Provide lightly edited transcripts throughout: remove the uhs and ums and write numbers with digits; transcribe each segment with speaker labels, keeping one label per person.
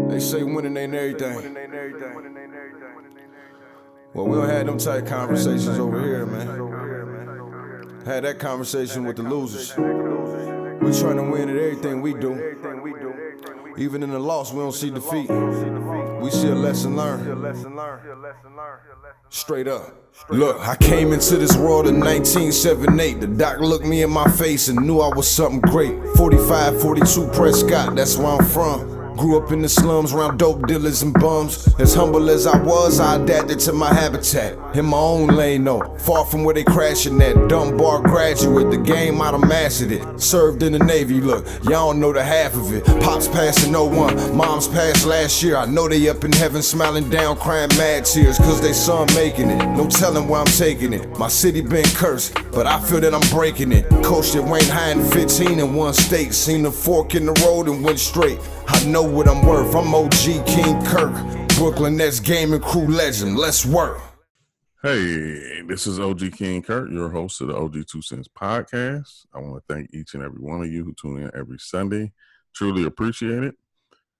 Speaker 1: They say winning ain't everything. Well, we don't have them type conversations over here, man. Had that conversation with the losers. We trying to win at everything we do. Even in the loss, we don't see defeat. We see a lesson learned. Straight up. Look, I came into this world in 1978. The doc looked me in my face and knew I was something great. 45, 42 Prescott, that's where I'm from. Grew up in the slums around dope dealers and bums. As humble as I was, I adapted to my habitat. In my own lane though, far from where they crashing at. Dumb bar graduate, the game I'd have mastered it. Served in the Navy, look, y'all don't know the half of it. Pops passed in 01, moms passed last year. I know they up in heaven smiling down, crying mad tears, cause they son making it. No telling where I'm taking it. My city been cursed, but I feel that I'm breaking it. Coached at Wayne High in 15 in one state. Seen the fork in the road and went straight. I know what I'm worth, I'm OG King CURT. Brooklyn Nets gaming crew legend, let's work.
Speaker 2: Hey, this is OG King CURT, your host of the OG2CENTS podcast. I want to thank each and every one of you who tune in every Sunday. Truly appreciate it.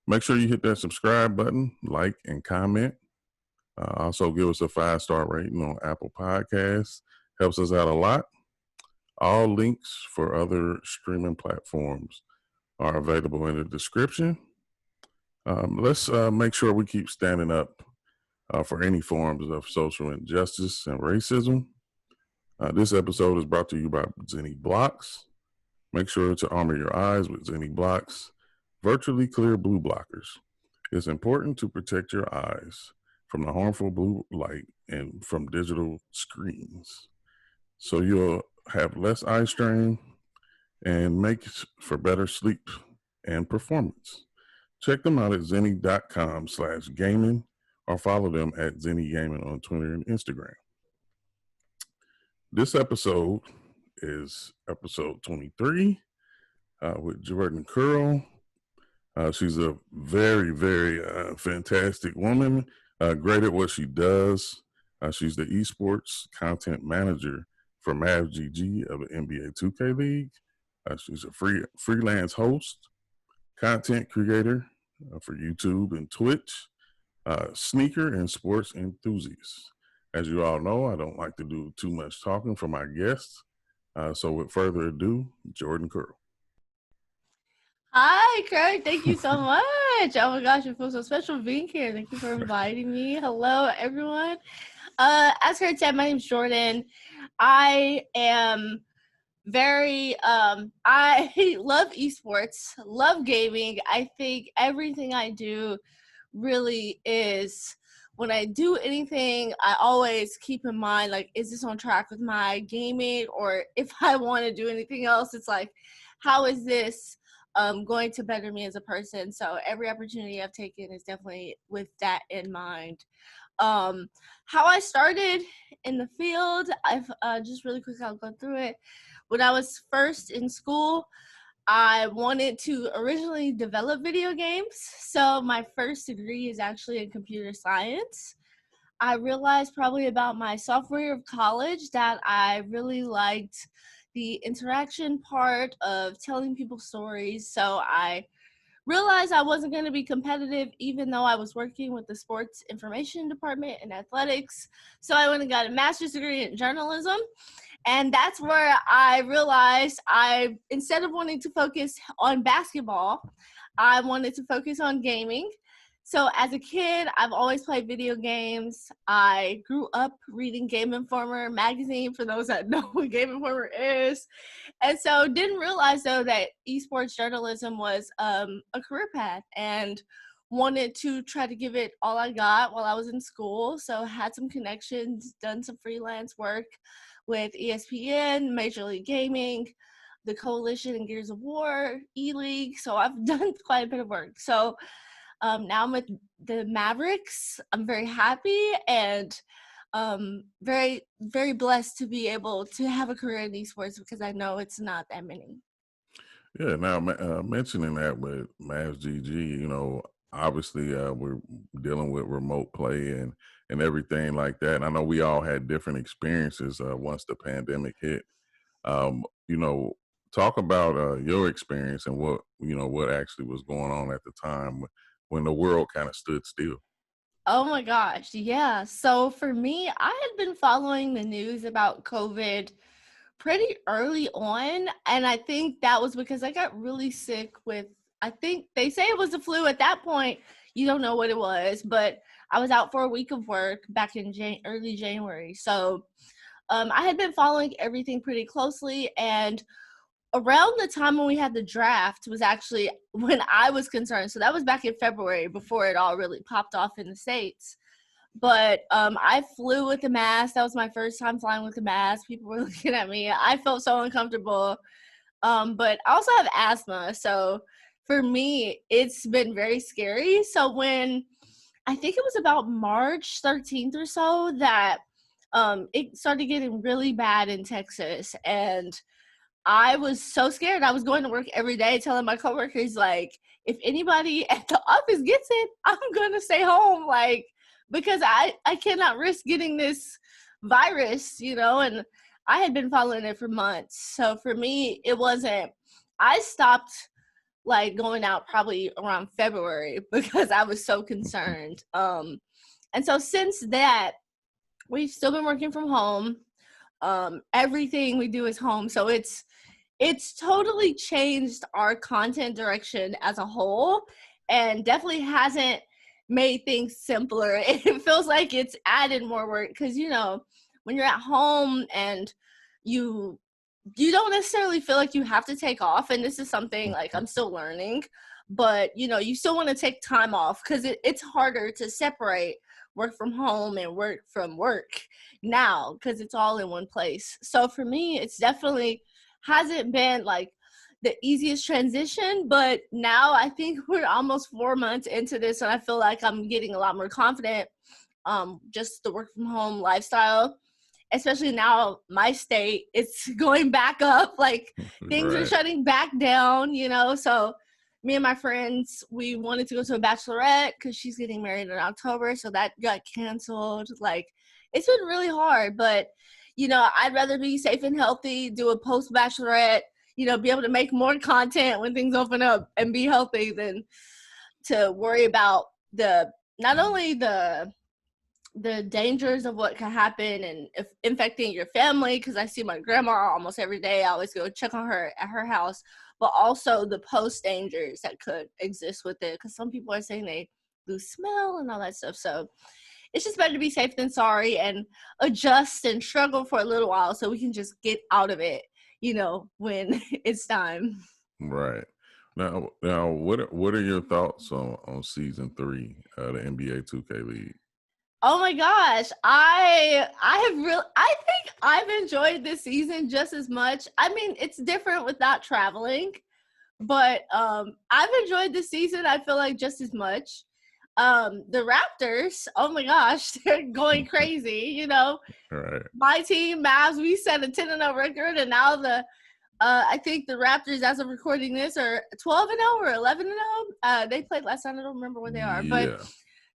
Speaker 2: Make sure you hit that subscribe button, like, and comment. Also, give us a 5-star rating on Apple Podcasts. Helps us out a lot. All links for other streaming platforms are available in the description. Let's make sure we keep standing up for any forms of social injustice and racism. This episode is brought to you by Zenni Blocks. Make sure to armor your eyes with Zenni Blocks, virtually clear blue blockers. It's important to protect your eyes from the harmful blue light and from digital screens, so you'll have less eye strain and make for better sleep and performance. Check them out at zenni.com/gaming or follow them at Zenni Gaming on Twitter and Instagram. This episode is episode 23 with Jourdan Kerl. She's a very, very fantastic woman, great at what she does. She's the Esports Content Manager for MavsGG of the NBA 2K League. She's a freelance host, content creator for YouTube and Twitch, sneaker and sports enthusiast. As you all know, I don't like to do too much talking for my guests. So with further ado, Jourdan Kerl.
Speaker 3: Hi, Kurt. Thank you so much. Oh my gosh, it feels so special being here. Thank you for inviting me. Hello, everyone. As Kurt said, my name's Jourdan. I am I love esports, love gaming. I think everything I do really is, when I do anything, I always keep in mind, like, is this on track with my gaming? Or if I want to do anything else, it's like, how is this going to better me as a person? So every opportunity I've taken is definitely with that in mind. How I started in the field, I've just really quick, I'll go through it. When I was first in school, I wanted to originally develop video games. So my first degree is actually in computer science. I realized probably about my sophomore year of college that I really liked the interaction part of telling people stories. So I realized I wasn't going to be competitive, even though I was working with the sports information department and athletics. So I went and got a master's degree in journalism. And that's where I realized instead of wanting to focus on basketball, I wanted to focus on gaming. So as a kid, I've always played video games. I grew up reading Game Informer magazine, for those that know what Game Informer is. And so didn't realize, though, that esports journalism was a career path, and wanted to try to give it all I got while I was in school. So had some connections, done some freelance work with ESPN, Major League Gaming, the Coalition and Gears of War, E-League. So I've done quite a bit of work. So now I'm with the Mavericks. I'm very happy and very, very blessed to be able to have a career in esports, because I know it's not that many.
Speaker 2: Yeah, now mentioning that with MavsGG, you know, obviously we're dealing with remote play and everything like that. And I know we all had different experiences once the pandemic hit. You know, talk about your experience and what actually was going on at the time when the world kind of stood still?
Speaker 3: Oh my gosh, yeah. So for me, I had been following the news about COVID pretty early on, and I think that was because I got really sick with, I think they say it was the flu at that point. You don't know what it was, but I was out for a week of work back in early January. So I had been following everything pretty closely, and around the time when we had the draft was actually when I was concerned. So that was back in February before it all really popped off in the States. But I flew with a mask. That was my first time flying with a mask. People were looking at me. I felt so uncomfortable. But I also have asthma. So for me, it's been very scary. So when I think it was about March 13th or so that it started getting really bad in Texas. And I was so scared. I was going to work every day telling my coworkers, like, if anybody at the office gets it, I'm going to stay home, like, because I cannot risk getting this virus, and I had been following it for months. So for me, it wasn't, I stopped, like, going out probably around February because I was so concerned. And so since that, we've still been working from home. Everything we do is home. So it's totally changed our content direction as a whole, and definitely hasn't made things simpler. It feels like it's added more work because, when you're at home and you don't necessarily feel like you have to take off, and this is something like I'm still learning, but you still want to take time off because it's harder to separate work from home and work from work now because it's all in one place. So for me, it's definitely hasn't been like the easiest transition, but now I think we're almost 4 months into this, and I feel like I'm getting a lot more confident. Just the work from home lifestyle, especially now my state, it's going back up, like things are shutting back down, so me and my friends, we wanted to go to a bachelorette because she's getting married in October, so that got canceled. Like, it's been really hard, but I'd rather be safe and healthy, do a post-bachelorette, be able to make more content when things open up and be healthy than to worry about not only the dangers of what can happen and if infecting your family, because I see my grandma almost every day. I always go check on her at her house, but also the post dangers that could exist with it, because some people are saying they lose smell and all that stuff. So it's just better to be safe than sorry and adjust and struggle for a little while so we can just get out of it, when it's time.
Speaker 2: Right. Now, what are your thoughts on season 3 of the NBA 2K League?
Speaker 3: Oh my gosh, I think I've enjoyed this season just as much. I mean, it's different with not traveling, but I've enjoyed this season, I feel like, just as much. The Raptors, oh my gosh, they're going crazy,
Speaker 2: Right.
Speaker 3: My team, Mavs, we set a 10-0 record, and now I think the Raptors, as of recording this, are 12-0 or 11-0. They played last night. I don't remember what they are, but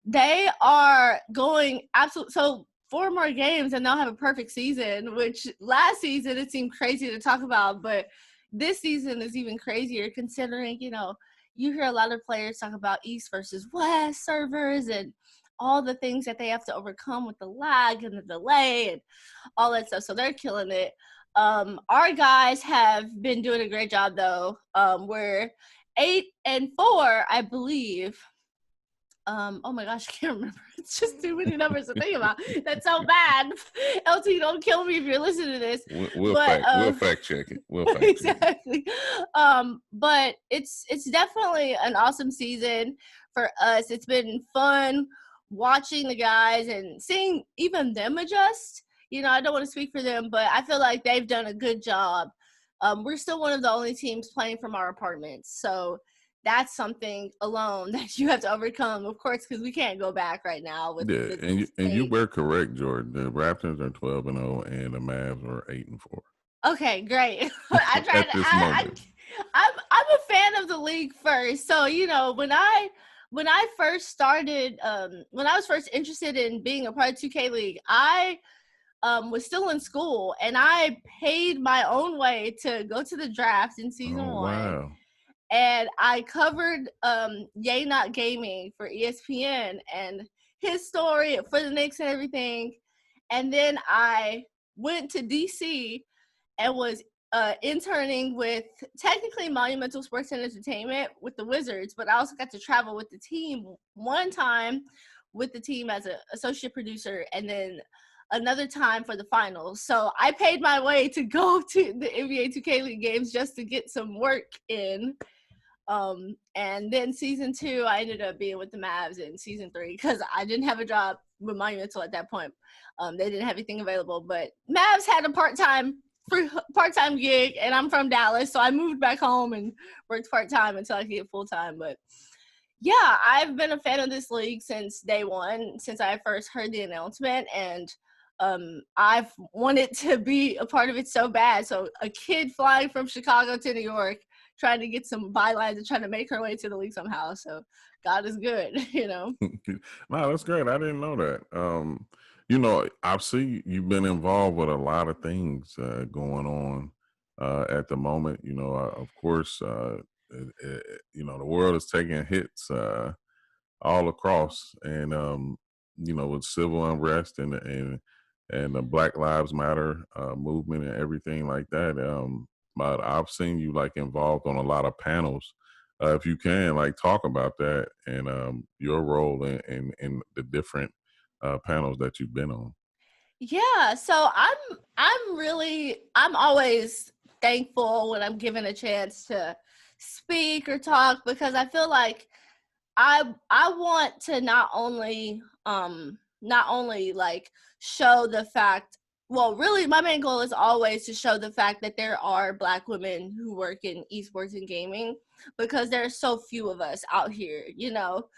Speaker 3: they are going absolute. So 4 more games and they'll have a perfect season, which last season it seemed crazy to talk about, but this season is even crazier considering, you hear a lot of players talk about East versus West servers and all the things that they have to overcome with the lag and the delay and all that stuff. So they're killing it. Our guys have been doing a great job though. We're 8-4, I believe. Oh my gosh, I can't remember. It's just too many numbers to think about. That's so bad. LT, don't kill me if you're listening to this.
Speaker 2: We'll fact check it. We'll fact
Speaker 3: exactly.
Speaker 2: check it.
Speaker 3: But it's definitely an awesome season for us. It's been fun watching the guys and seeing even them adjust. I don't want to speak for them, but I feel like they've done a good job. We're still one of the only teams playing from our apartments, so that's something alone that you have to overcome, of course, because we can't go back right now.
Speaker 2: And you were correct, Jordan. The Raptors are 12-0, and the Mavs are 8-4.
Speaker 3: Okay, great. I tried
Speaker 2: at this moment.
Speaker 3: I'm a fan of the league first, so when I first started, when I was first interested in being a part of 2K League, I was still in school, and I paid my own way to go to the draft in season 1.
Speaker 2: Wow.
Speaker 3: and I covered Yay Not Gaming for ESPN and his story for the Knicks and everything. And then I went to DC and was interning with technically Monumental Sports and Entertainment with the Wizards, but I also got to travel with the team one time with the team as an associate producer, and then another time for the finals. So I paid my way to go to the NBA 2K League games just to get some work in. And then season 2, I ended up being with the Mavs in season 3 because I didn't have a job with Monumental at that point. They didn't have anything available, but Mavs had a part-time gig, and I'm from Dallas, so I moved back home and worked part-time until I could get full-time. But yeah, I've been a fan of this league since day one, since I first heard the announcement, and I've wanted to be a part of it so bad. So a kid flying from Chicago to New York, trying to get some bylines and trying to make her way to the league somehow. So God is good, you know.
Speaker 2: Wow, that's great. I didn't know that. You know, I've seen you've been involved with a lot of things going on at the moment. You know, of course, you know, the world is taking hits all across, and you know, with civil unrest and the Black Lives Matter movement and everything like that. But I've seen you like involved on a lot of panels. If you can, like, talk about that and your role in the different panels that you've been on.
Speaker 3: Yeah, so I'm always thankful when I'm given a chance to speak or talk, because I feel like I want to not only like show the fact, well, really my main goal is always to show the fact that there are Black women who work in esports and gaming, because there are so few of us out here, you know.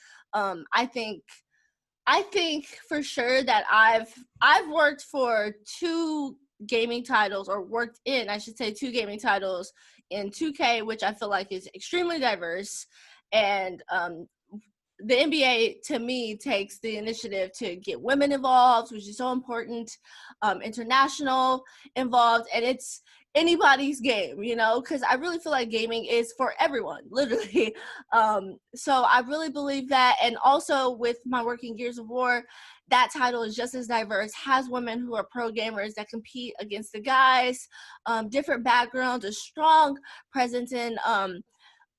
Speaker 3: I think for sure that I've worked for two gaming titles, or worked in, I should say, two gaming titles in 2K, which I feel like is extremely diverse. And the NBA, to me, takes the initiative to get women involved, which is so important, international involved, and it's anybody's game, you know, because I really feel like gaming is for everyone, literally. So I really believe that. And also with my work in Gears of War, that title is just as diverse, has women who are pro gamers that compete against the guys, different backgrounds, a strong presence in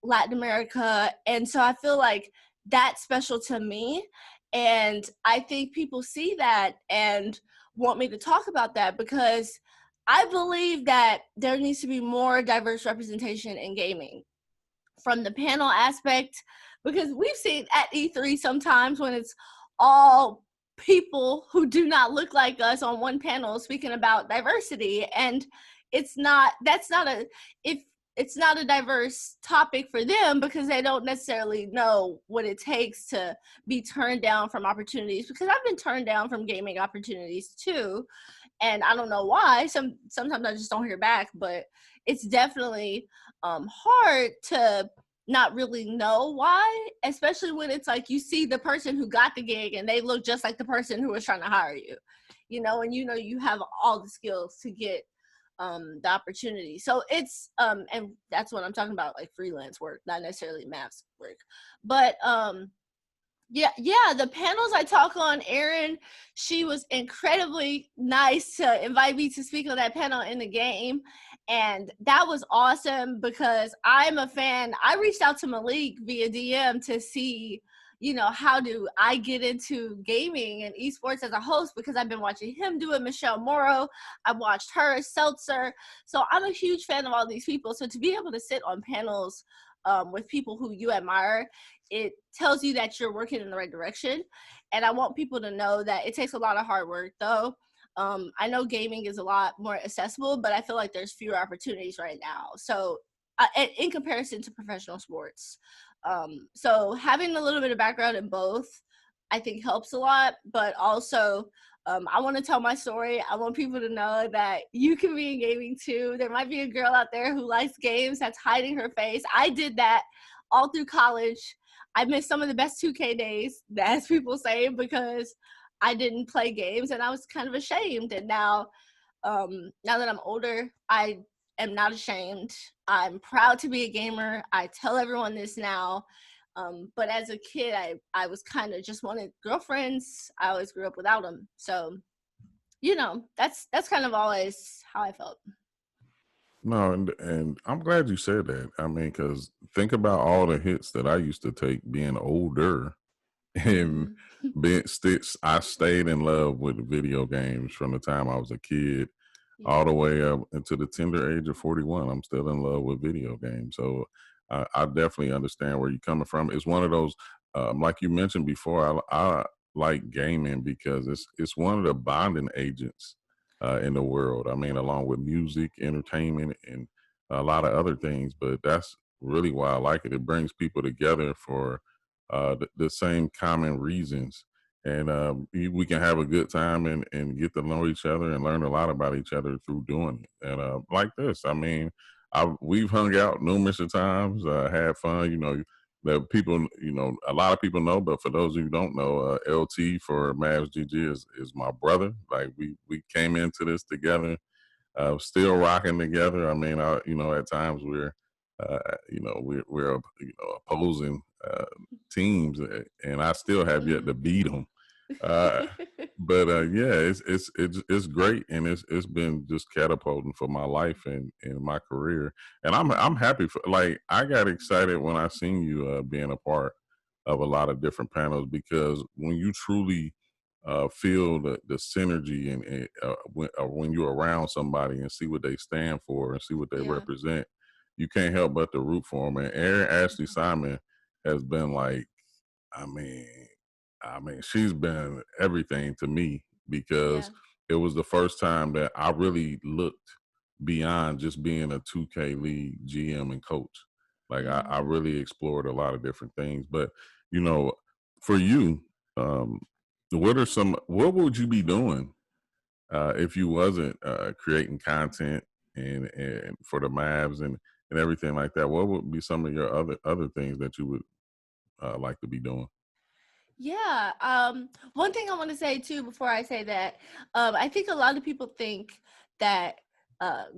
Speaker 3: Latin America. And so I feel like that's special to me. And I think people see that and want me to talk about that, because I believe that there needs to be more diverse representation in gaming from the panel aspect, because we've seen at E3 sometimes when it's all people who do not look like us on one panel speaking about diversity, and it's not a diverse topic for them, because they don't necessarily know what it takes to be turned down from opportunities, because I've been turned down from gaming opportunities too, and I don't know why. Sometimes I just don't hear back, but it's definitely hard to not really know why, especially when it's like you see the person who got the gig and they look just like the person who was trying to hire you, you know, and you know you have all the skills to get the opportunity. So it's and that's what I'm talking about, like freelance work, not necessarily Mavs work. But yeah, the panels I talk on, Erin, she was incredibly nice to invite me to speak on that panel in the game. And that was awesome, because I'm a fan. I reached out to Malik via DM to see, you know, how do I get into gaming and esports as a host, because I've been watching him do it, Michelle Morrow. I watched her, Seltzer. So I'm a huge fan of all these people. So to be able to sit on panels with people who you admire, it tells you that you're working in the right direction. And I want people to know that it takes a lot of hard work, though. I know gaming is a lot more accessible, but I feel like there's fewer opportunities right now. So in comparison to professional sports. So having a little bit of background in both, I think helps a lot, but also I want to tell my story. I want people to know that you can be in gaming too. There might be a girl out there who likes games that's hiding her face. I did that all through college. I missed some of the best 2K days, as people say, because I didn't play games and I was kind of ashamed. And now that I'm older, I am not ashamed. I'm proud to be a gamer. I tell everyone this now. But as a kid, I was kind of just wanted girlfriends. I always grew up without them. So, you know, that's kind of always how I felt.
Speaker 2: No, and I'm glad you said that. I mean, because think about all the hits that I used to take being older, and I stayed in love with video games from the time I was a kid all the way up into the tender age of 41. I'm still in love with video games. So I definitely understand where you're coming from. It's one of those, like you mentioned before, I like gaming because it's one of the bonding agents in the world. I mean, along with music, entertainment, and a lot of other things. But that's really why I like it. It brings people together for the same common reasons. And we can have a good time and get to know each other and learn a lot about each other through doing it. And like this, I mean, we've hung out numerous of times, had fun. You know, the people, you know, a lot of people know, but for those who don't know, LT for MavsGG is my brother. Like we came into this together, still rocking together. I mean, you know, at times we're opposing teams, and I still have yet to beat them. But yeah, it's great, and it's been just catapulting for my life and my career. And I'm happy for, like, I got excited when I seen you being a part of a lot of different panels, because when you truly feel the synergy and when you're around somebody and see what they stand for and see what they represent, you can't help but to root for them. And Aaron Ashley Simon has been like, I mean, she's been everything to me, because it was the first time that I really looked beyond just being a 2K league GM and coach. Like I really explored a lot of different things. But you know, for you, what would you be doing if you wasn't creating content and for the Mavs and everything like that? What would be some of your other things that you would like to be doing?
Speaker 3: Yeah. One thing I want to say too before I say that, I think a lot of people think that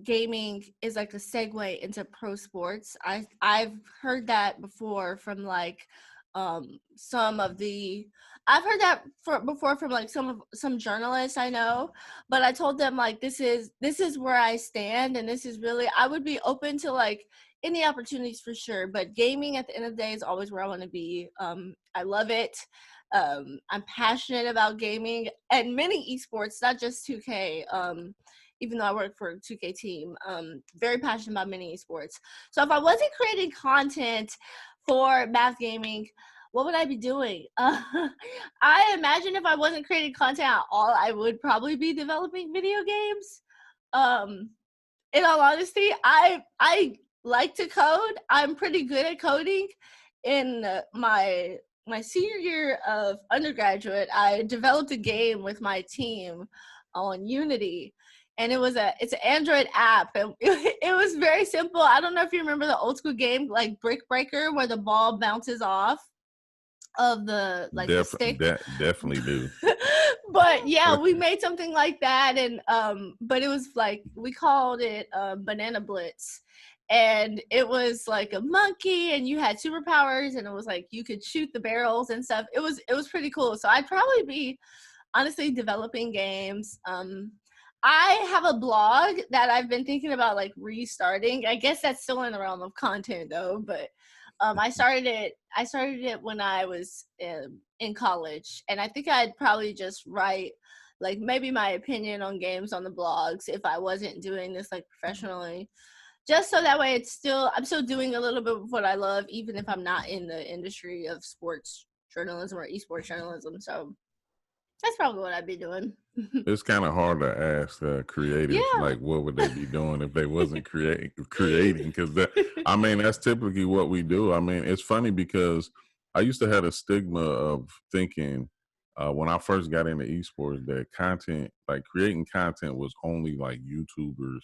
Speaker 3: gaming is like a segue into pro sports. I've heard that before from like some of the I've heard that before from like some journalists I know, but I told them like this is where I stand, and this is really, I would be open to like any opportunities for sure, but gaming at the end of the day is always where I want to be. I love it. I'm passionate about gaming and many esports, not just 2K. Even though I work for a 2K team, very passionate about many esports. So if I wasn't creating content for Mavs Gaming, what would I be doing? I imagine if I wasn't creating content at all, I would probably be developing video games. In all honesty, I like to code. I'm pretty good at coding. In my senior year of undergraduate, I developed a game with my team on Unity, and it's an Android app, and it was very simple. I don't know if you remember the old school game like Brick Breaker, where the ball bounces off of the the stick.
Speaker 2: Definitely do.
Speaker 3: But yeah, we made something like that, and but it was like, we called it Banana Blitz, and it was like a monkey, and you had superpowers, and it was like you could shoot the barrels and stuff. It was pretty cool. So I'd probably be honestly developing games. I have a blog that I've been thinking about like restarting. I guess that's still in the realm of content though, but I started it when I was in college, and I think I'd probably just write like maybe my opinion on games on the blogs if I wasn't doing this like professionally, just so that way I'm still doing a little bit of what I love, even if I'm not in the industry of sports journalism or esports journalism. So that's probably what I'd be doing.
Speaker 2: It's kind of hard to ask creatives, like, what would they be doing if they wasn't creating? Because I mean, that's typically what we do. I mean, it's funny because I used to have a stigma of thinking when I first got into esports that content, like creating content, was only like YouTubers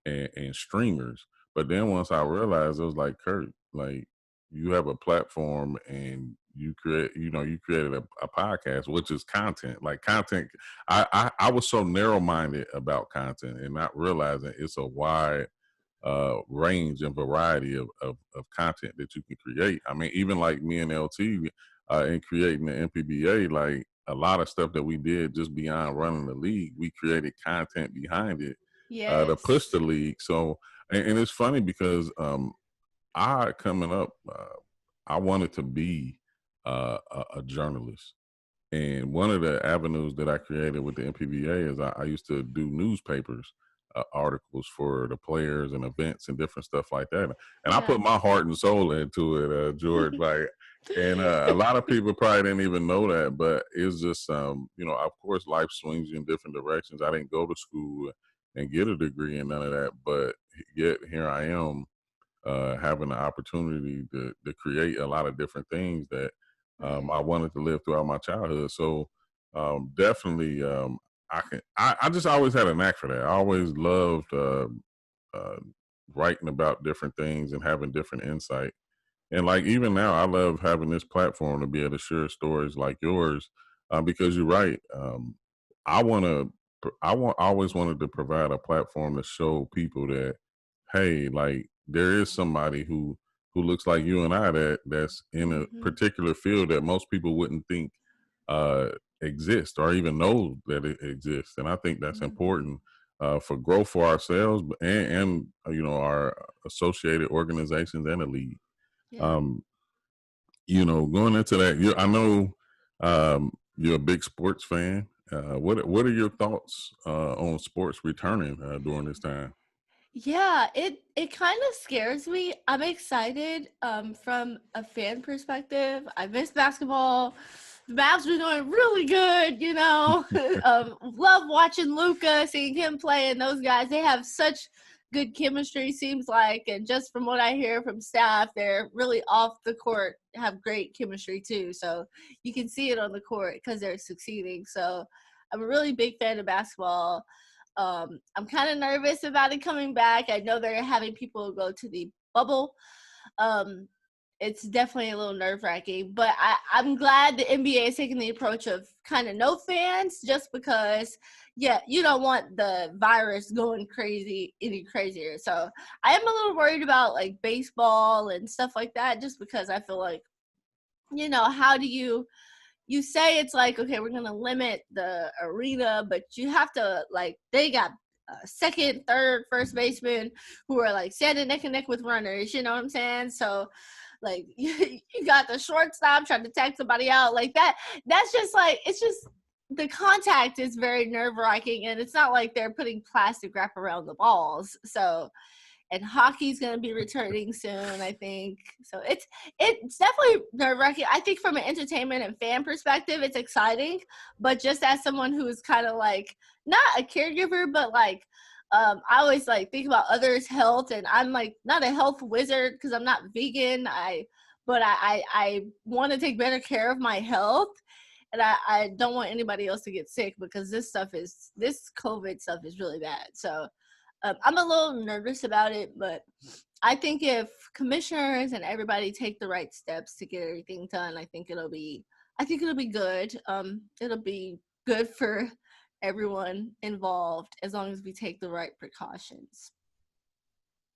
Speaker 2: and streamers. But then once I realized, it was like, Kurt, like, you have a platform and you created a podcast, which is content. Like content, I was so narrow minded about content and not realizing it's a wide range and variety of content that you can create. I mean, even like me and LT in creating the MPBA, like a lot of stuff that we did just beyond running the league, we created content behind it to push
Speaker 3: Yes.
Speaker 2: the league. So, and it's funny because I coming up, I wanted to be a journalist. And one of the avenues that I created with the MPBA is I used to do newspapers articles for the players and events and different stuff like that. And I
Speaker 3: Yeah.
Speaker 2: put my heart and soul into it, George. Like, and a lot of people probably didn't even know that, but it's just, you know, of course, life swings you in different directions. I didn't go to school and get a degree and none of that, but yet here I am having the opportunity to create a lot of different things that I wanted to live throughout my childhood. So definitely, I just always had a knack for that. I always loved writing about different things and having different insight. And like even now, I love having this platform to be able to share stories like yours, because you're right. I want to, always wanted to provide a platform to show people that, hey, like there is somebody who looks like you and I that's in a particular field that most people wouldn't think uh, exists or even know that it exists. And I think that's important for growth for ourselves and you know our associated organizations and the league.
Speaker 3: Yeah.
Speaker 2: Um, you know, going into that, I know you're a big sports fan. What are your thoughts on sports returning during this time?
Speaker 3: Yeah, it kind of scares me. I'm excited from a fan perspective. I miss basketball. The Mavs were doing really good, you know. Love watching Luca, seeing him play, and those guys. They have such good chemistry, seems like. And just from what I hear from staff, they're really off the court, have great chemistry too. So you can see it on the court because they're succeeding. So I'm a really big fan of basketball. I'm kind of nervous about it coming back. I know they're having people go to the bubble. Um, it's definitely a little nerve-wracking, but I'm glad the NBA is taking the approach of kind of no fans, just because, yeah, you don't want the virus going crazy any crazier. So I am a little worried about like baseball and stuff like that, just because I feel like, you know, how do you say it's like, okay, we're going to limit the arena, but you have to, like, they got second, third, first baseman who are like standing neck and neck with runners, you know what I'm saying? So, like, you got the shortstop trying to tag somebody out like that. That's just like, it's just, the contact is very nerve wracking, and it's not like they're putting plastic wrap around the balls. So, and hockey's going to be returning soon, I think. So it's definitely nerve-wracking. I think from an entertainment and fan perspective, it's exciting. But just as someone who is kind of like not a caregiver, but like I always like think about others' health, and I'm like not a health wizard because I'm not vegan. But I want to take better care of my health. And I don't want anybody else to get sick, because this COVID stuff is really bad. So I'm a little nervous about it, but I think if commissioners and everybody take the right steps to get everything done, I think it'll be good. It'll be good for everyone involved as long as we take the right precautions.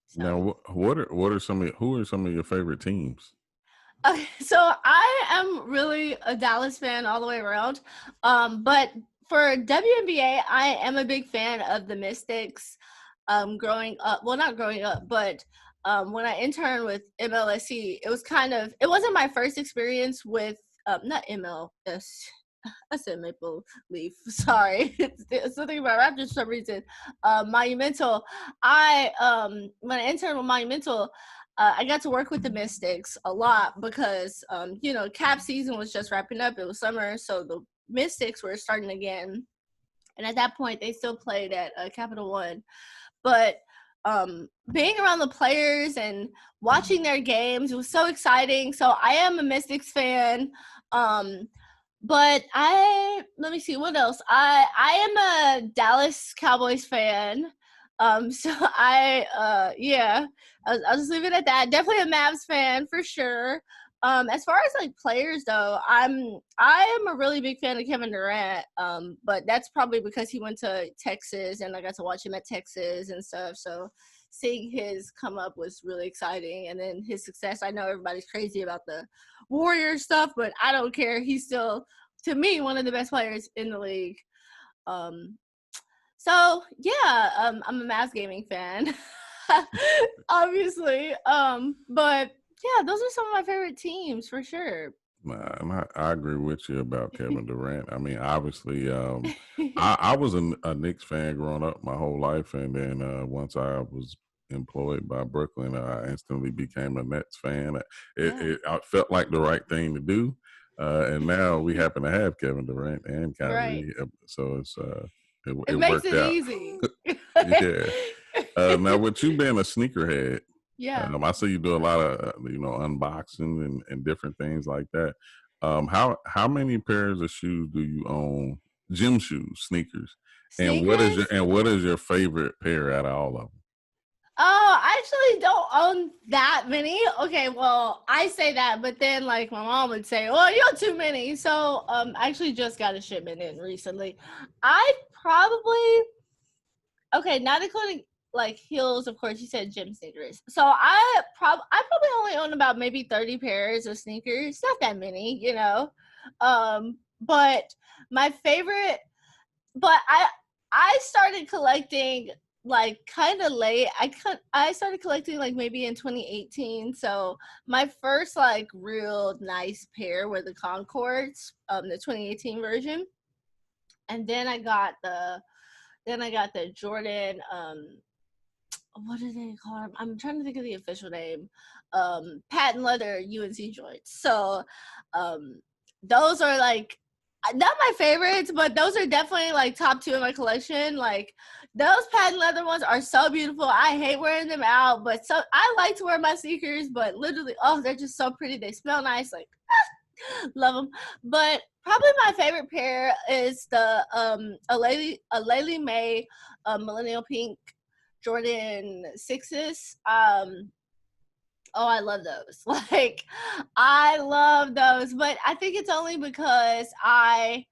Speaker 3: So.
Speaker 2: Now, what are some of who are some of your favorite teams?
Speaker 3: Okay, so I am really a Dallas fan all the way around. But for WNBA, I am a big fan of the Mystics. Growing up, well, not growing up, but when I interned with MLSC, it wasn't my first experience with not MLS. I said Maple Leaf. Sorry, it's something about Raptors for some reason. Monumental. When I interned with Monumental, I got to work with the Mystics a lot because you know, cap season was just wrapping up. It was summer, so the Mystics were starting again, and at that point, they still played at Capital One. But being around the players and watching their games, it was so exciting. So I am a Mystics fan. But let me see what else. I am a Dallas Cowboys fan. So yeah, I'll just leave it at that. Definitely a Mavs fan for sure. As far as like players though, I am a really big fan of Kevin Durant. But that's probably because he went to Texas and I got to watch him at Texas and stuff. So seeing his come up was really exciting. And then his success, I know everybody's crazy about the Warrior stuff, but I don't care. He's still, to me, one of the best players in the league. So yeah, I'm a Mavs gaming fan, obviously. But yeah, those are some of my favorite teams for sure.
Speaker 2: I agree with you about Kevin Durant. I mean, obviously, I was a Knicks fan growing up my whole life, and then once I was employed by Brooklyn, I instantly became a Nets fan. I felt like the right thing to do, and now we happen to have Kevin Durant and Kyrie,
Speaker 3: Right.
Speaker 2: so
Speaker 3: It
Speaker 2: it
Speaker 3: makes
Speaker 2: worked
Speaker 3: it
Speaker 2: out.
Speaker 3: easy.
Speaker 2: Yeah. Now, with you being a sneakerhead,
Speaker 3: Yeah.
Speaker 2: I see you do a lot of unboxing and different things like that. How many pairs of shoes do you own? Gym shoes, sneakers, and
Speaker 3: Sneakers?
Speaker 2: what is your favorite pair out of all of them?
Speaker 3: Oh, I actually don't own that many. Okay, well, I say that, but then like my mom would say, "Well, you have too many." So, I actually just got a shipment in recently. I probably not including like heels, of course. You said gym sneakers, so I probably only own about maybe 30 pairs of sneakers. Not that many, you know. But my favorite, but I started collecting like kind of late. I started collecting like maybe in 2018. So my first like real nice pair were the Concords, the 2018 version, and then I got the Jordan, what do they call them? I'm trying to think of the official name. Patent leather UNC joints. So those are like not my favorites, but those are definitely like top 2 in my collection. Like those patent leather ones are so beautiful. I hate wearing them out, but so I like to wear my sneakers, but literally, oh, they're just so pretty. They smell nice. Like love them. But probably my favorite pair is the Aleli May Millennial Pink Jordan 6s. Oh, I love those. Like, I love those. But I think it's only because I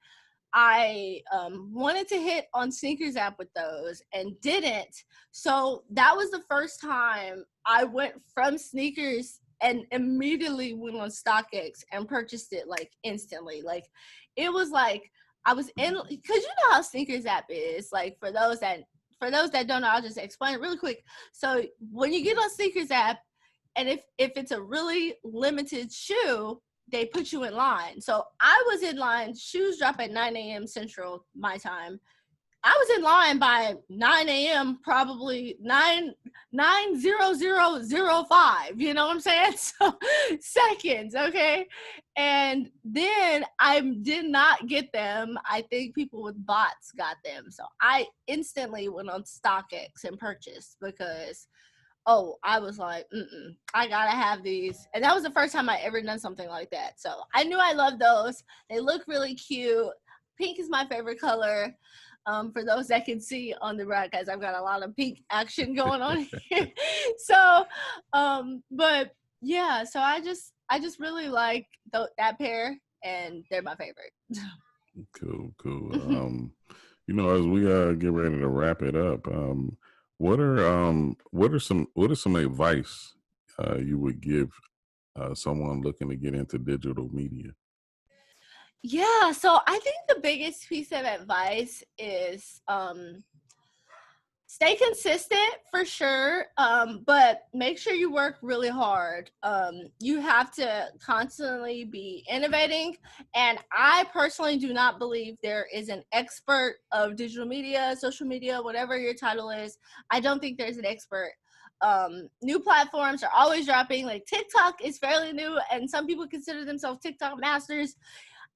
Speaker 3: wanted to hit on Sneakers app with those and didn't. So that was the first time I went from Sneakers and immediately went on StockX and purchased it like instantly. Like it was like I was in, because you know how Sneakers app is. Like for those that don't know, I'll just explain it really quick. So when you get on Sneakers app, and if it's a really limited shoe, they put you in line. So I was in line. Shoes drop at 9 a.m. Central, my time. I was in line by 9 a.m. probably 9:00:05. You know what I'm saying? So seconds, okay. And then I did not get them. I think people with bots got them. So I instantly went on StockX and purchased because I was like, I gotta have these. And that was the first time I ever done something like that. So I knew I loved those. They look really cute. Pink is my favorite color. For those that can see on the broadcast, I've got a lot of pink action going on here. So, but yeah, so I just really like that pair, and they're my favorite.
Speaker 2: Cool. As we get ready to wrap it up, what are some advice you would give someone looking to get into digital media?
Speaker 3: Yeah, so I think the biggest piece of advice is stay consistent for sure, but make sure you work really hard. You have to constantly be innovating, and I personally do not believe there is an expert of digital media, social media, whatever your title is. I don't think there's an expert. New platforms are always dropping. Like TikTok is fairly new, and some people consider themselves TikTok masters.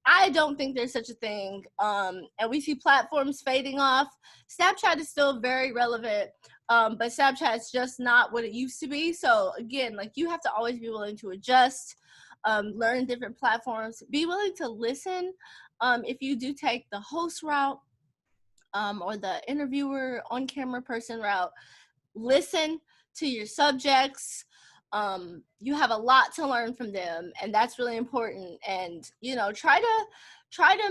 Speaker 3: I don't think there's such a thing. And we see platforms fading off. Snapchat is still very relevant, but Snapchat is just not what it used to be. So again, like you have to always be willing to adjust, learn different platforms, be willing to listen. If you do take the host route or the interviewer on camera person route, listen to your subjects. You have a lot to learn from them, and that's really important. And try to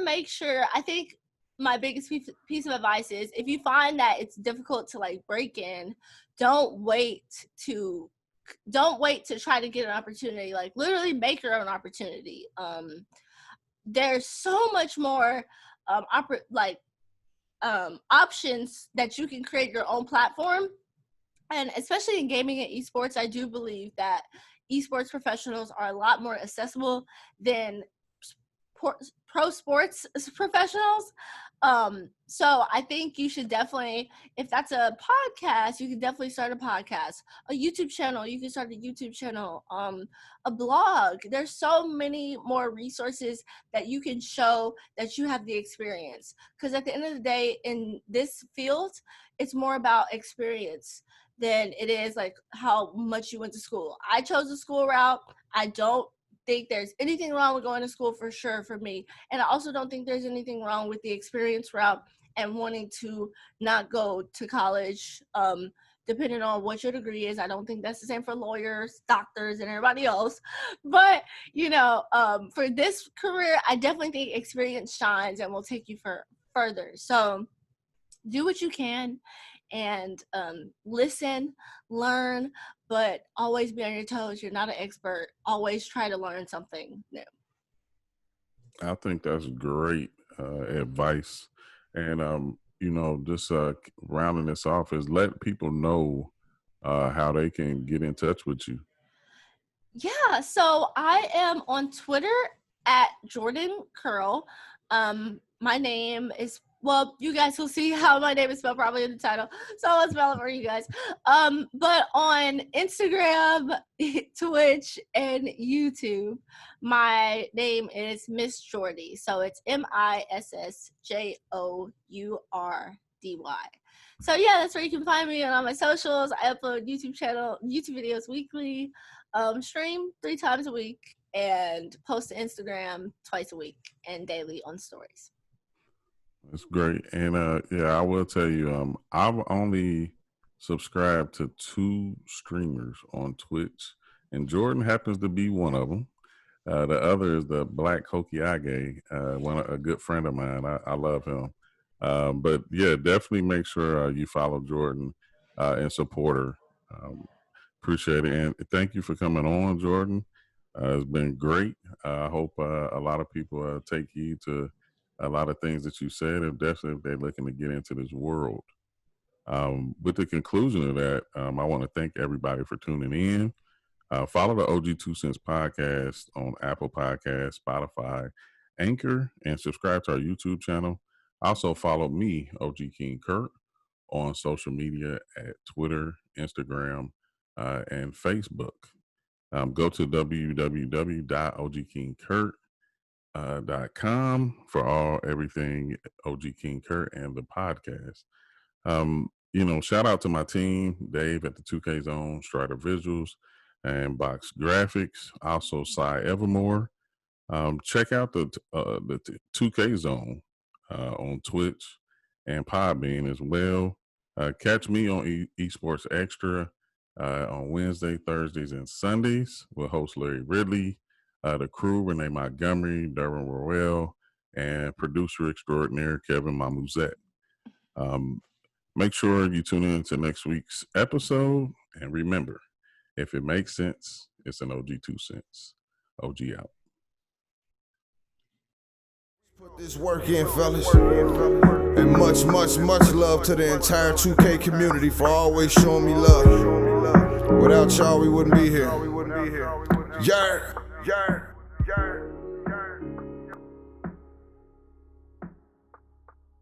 Speaker 3: make sure, I think my biggest piece of advice is, if you find that it's difficult to like break in, don't wait to try to get an opportunity. Like, literally make your own opportunity. There's so much more options that you can create your own platform. And especially in gaming and esports, I do believe that esports professionals are a lot more accessible than pro sports professionals. So I think you should definitely, if that's a podcast, you can definitely start a podcast. A YouTube channel, you can start a YouTube channel. A blog. There's so many more resources that you can show that you have the experience. Because at the end of the day, in this field, it's more about experience than it is like how much you went to school. I chose the school route. I don't think there's anything wrong with going to school, for sure, for me. And I also don't think there's anything wrong with the experience route and wanting to not go to college, depending on what your degree is. I don't think that's the same for lawyers, doctors, and everybody else. But, you know, for this career, I definitely think experience shines and will take you further. So do what you can and listen, learn, but always be on your toes. You're not an expert. Always try to learn something new.
Speaker 2: I think that's great advice. And, you know, just rounding this off is let people know how they can get in touch with you.
Speaker 3: Yeah, so I am on Twitter at Jourdan Kerl. My name is, well, you guys will see how my name is spelled probably in the title, so I'll spell it for you guys. But on Instagram, Twitch, and YouTube, my name is Miss Jordy. So it's MissJourdy. So yeah, that's where you can find me on all my socials. I upload YouTube videos weekly, stream 3 times a week, and post to Instagram twice a week and daily on stories.
Speaker 2: That's great. And yeah, I will tell you, I've only subscribed to 2 streamers on Twitch, and Jordan happens to be one of them. The other is the Black Hokiage, a good friend of mine. I love him. But yeah, definitely make sure you follow Jordan and support her. Appreciate it. And thank you for coming on, Jordan. It's been great. I hope a lot of people take heed to a lot of things that you said, and definitely if they're looking to get into this world. With the conclusion of that, I want to thank everybody for tuning in. Follow the OG2CENTS podcast on Apple Podcasts, Spotify, Anchor, and subscribe to our YouTube channel. Also follow me, OG King CURT, on social media at Twitter, Instagram, and Facebook. Go to www.ogkingcurt.com for everything OG King CURT and the podcast. You know, shout out to my team, Dave at the 2K Zone, Strider Visuals, and Box Graphics. Also, Cy Evermore. Check out the 2K Zone on Twitch and Podbean as well. Catch me on EsportsXTRA on Wednesday, Thursdays, and Sundays with host Larry Ridley, the crew Renee Montgomery, Derwin Royale, and producer extraordinaire Kevin Mamuzet. Make sure you tune in to next week's episode, and remember, if it makes sense, it's an OG2CENTS. OG out.
Speaker 1: Put this work in, fellas. And much, much, much love to the entire 2K community for always showing me love. Without y'all, we wouldn't be here. Yeah.